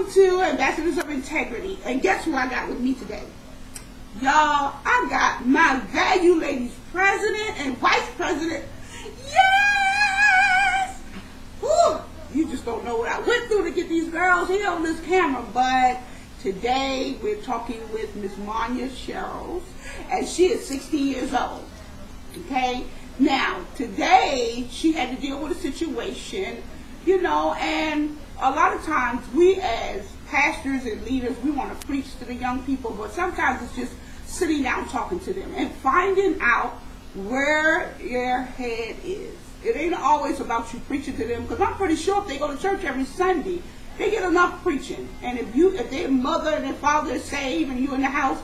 Welcome to Ambassadors of Integrity. And guess who I got with me today? Y'all, I got my Value Ladies President and Vice President. Yes! Whew. You just don't know what I went through to get these girls here on this camera. But today we're talking with Miss Monya Sherrills, and she is 16 years old. Okay? Now, today she had to deal with a situation, you know, and a lot of times we as pastors and leaders, we want to preach to the young people, but sometimes it's just sitting down talking to them and finding out where their head is. It ain't always about you preaching to them, because I'm pretty sure if they go to church every Sunday, they get enough preaching. And if their mother and their father is saved and you in the house,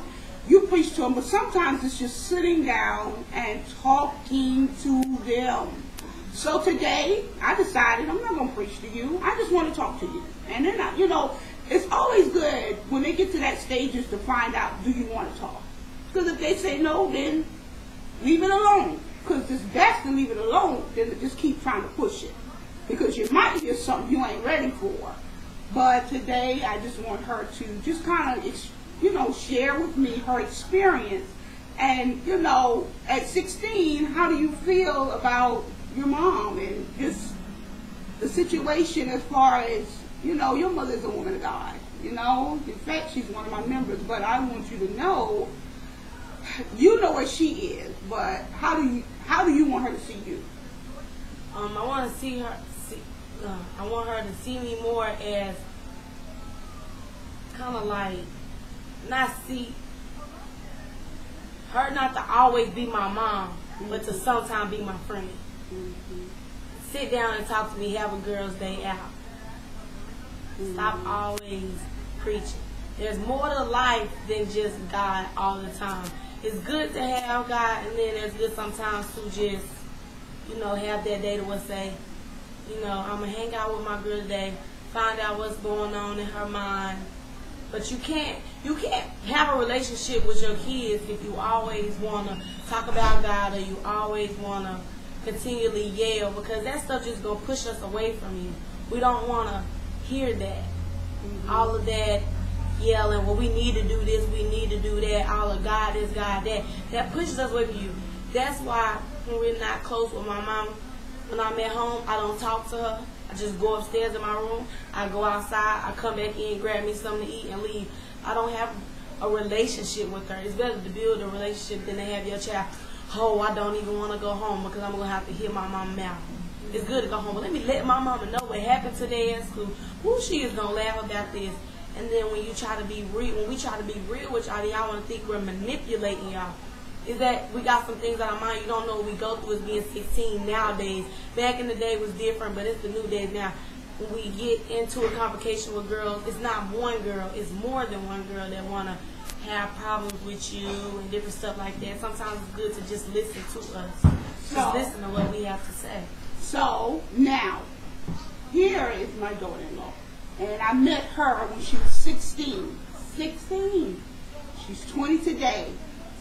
you preach to them. But sometimes it's just sitting down and talking to them. So today, I decided I'm not going to preach to you. I just want to talk to you. And then, you know, it's always good when they get to that stage is to find out, do you want to talk? Because if they say no, then leave it alone. Because it's best to leave it alone than to just keep trying to push it. Because you might hear something you ain't ready for. But today, I just want her to just kind of, you know, share with me her experience. And, you know, at 16, how do you feel about your mom and just the situation as far as, you know, your mother's a woman of God, you know. In fact, she's one of my members, but I want you to know, you know what she is, but how do you want her to see you? I want to see her. I want her to see me more as kind of like not to always be my mom, but to sometimes be my friend. Sit down and talk to me, have a girl's day out. Stop always preaching. There's more to life than just God all the time. It's good to have God, and then it's good sometimes to just, you know, have that day to say, you know, I'm going to hang out with my girl today, find out what's going on in her mind. But you can't have a relationship with your kids if you always want to talk about God, or you always want to continually yell, because that stuff just going to push us away from you. We don't want to hear that. All of that yelling, well, we need to do this, we need to do that, all of God this, God that. That pushes us away from you. That's why when we're not close with my mom, when I'm at home, I don't talk to her. I just go upstairs in my room. I go outside. I come back in, grab me something to eat, and leave. I don't have a relationship with her. It's better to build a relationship than to have your child, oh, I don't even want to go home because I'm going to have to hear my mama mouth. It's good to go home, but let me let my mama know what happened today at school. Who she is going to laugh about this. And then when you try to be real, when we try to be real with y'all, y'all want to think we're manipulating y'all. Is that we got some things on our mind. You don't know what we go through as being 16 nowadays. Back in the day was different, but it's the new days now. When we get into a complication with girls, it's not one girl, it's more than one girl that want to have problems with you and different stuff like that. Sometimes it's good to just listen to us. Just listen to what we have to say. So, now, here is my daughter-in-law. And I met her when she was 16. 16. She's 20 today.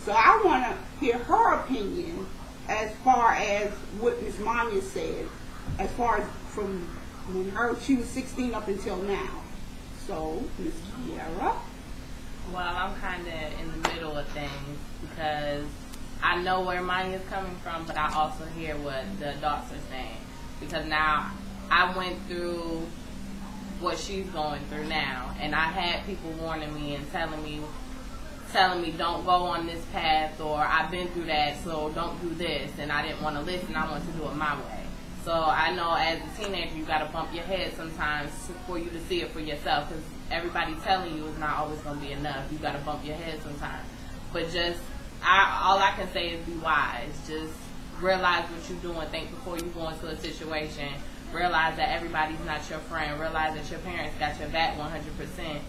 So I want to hear her opinion as far as what Ms. Monya said, as far as from when she was 16 up until now. So, Ms. Kiara? Well, I'm kind of in the middle of things because I know where Monya's coming from, but I also hear what the adults are saying. Because now I went through what she's going through now, and I had people warning me and telling me don't go on this path, or I've been through that, so don't do this, and I didn't want to listen. I wanted to do it my way. So I know as a teenager you got to bump your head sometimes for you to see it for yourself, because everybody telling you is not always going to be enough. You got to bump your head sometimes. But just all I can say is be wise. Just realize what you're doing. Think before you go into a situation. Realize that everybody's not your friend. Realize that your parents got your back 100%,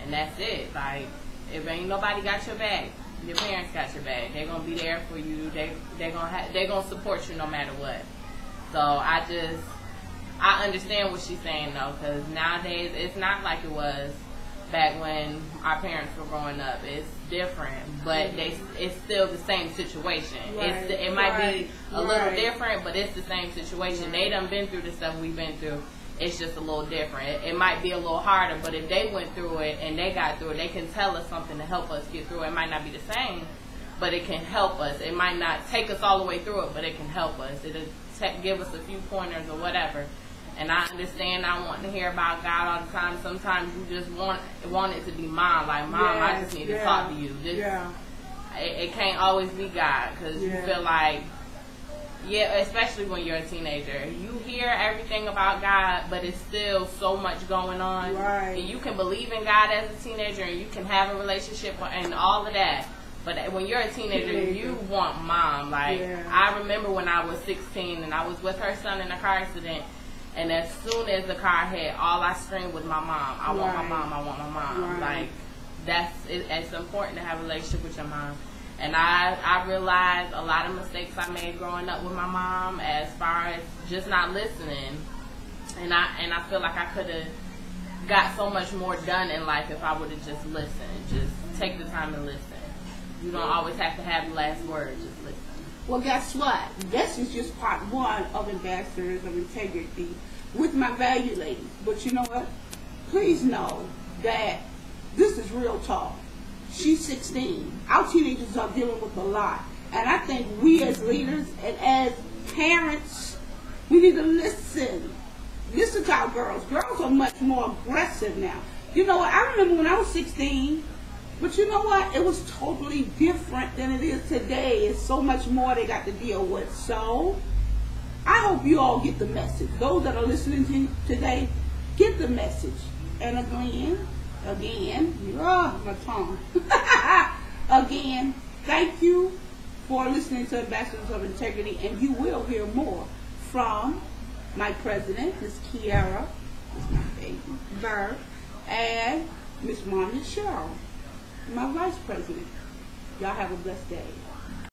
and that's it. Like, if ain't nobody got your back, your parents got your back. They're gonna be there for you. They're gonna support you no matter what. So I understand what she's saying though, because nowadays it's not like it was back when our parents were growing up. It's different, but it's still the same situation. Right. It might be a little different, but it's the same situation. They done been through the stuff we've been through, it's just a little different. It might be a little harder, but if they went through it and they got through it, they can tell us something to help us get through it. It might not be the same, but it can help us. It might not take us all the way through it, but it can help us. It'll give us a few pointers or whatever. And I understand I want to hear about God all the time. Sometimes you just want it to be Mom. Like, Mom, I just need to talk to you. It can't always be God, because you feel like, especially when you're a teenager, you hear everything about God, but it's still so much going on. Right. And you can believe in God as a teenager, and you can have a relationship and all of that. But when you're a teenager, you want Mom. Like, I remember when I was 16 and I was with her son in a car accident, and as soon as the car hit, all I screamed was my mom. I want my mom. I want my mom. Like, it's important to have a relationship with your mom. And I realized a lot of mistakes I made growing up with my mom, as far as just not listening. And I feel like I could have got so much more done in life if I would have just listened. Just take the time and listen. You don't always have to have the last word. Just listen. Well, guess what? This is just part one of Ambassadors of Integrity with my value ladies. But you know what? Please know that this is real talk. She's 16. Our teenagers are dealing with a lot. And I think we as leaders and as parents, we need to listen. Listen to our girls. Girls are much more aggressive now. You know what? I remember when I was 16, but you know what? It was totally different than it is today. It's so much more they got to deal with. So, I hope you all get the message. Those that are listening to today, get the message. And again, my tongue. Again, thank you for listening to Ambassadors of Integrity, and you will hear more from my president, Ms. Kiara, my baby, Burr, and Ms. Monya Cheryl, my vice president. Y'all have a blessed day.